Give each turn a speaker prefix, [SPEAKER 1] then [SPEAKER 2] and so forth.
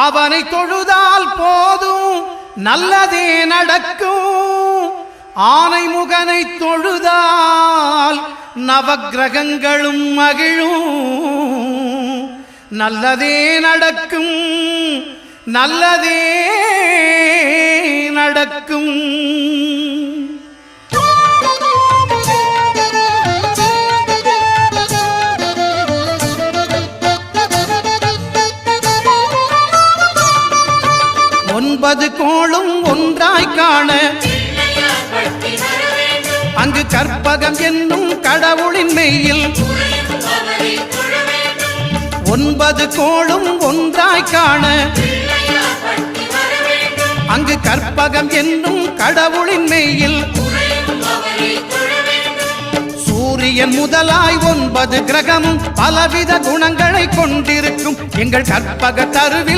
[SPEAKER 1] அவனை தொழுதால் போதும் நல்லதே நடக்கும். ஆனை முகனை தொழுதால் நவக்கிரகங்களும் மகிழும். நல்லதே நடக்கும், நல்லதே நடக்கும். ஒன்பது கோளும் ஒன்றாய் காண அங்கு கற்பகம் என்னும் கடவுளின் மெய்யில். ஒன்பது கோளும் ஒன்றாய் காண அங்கு கற்பகம் என்னும் கடவுளின் மெய்யில். சூரியன் முதலாய் 9 கிரகமும் பலவித குணங்களை கொண்டிருக்கும் எங்கள் கற்பக தருவில்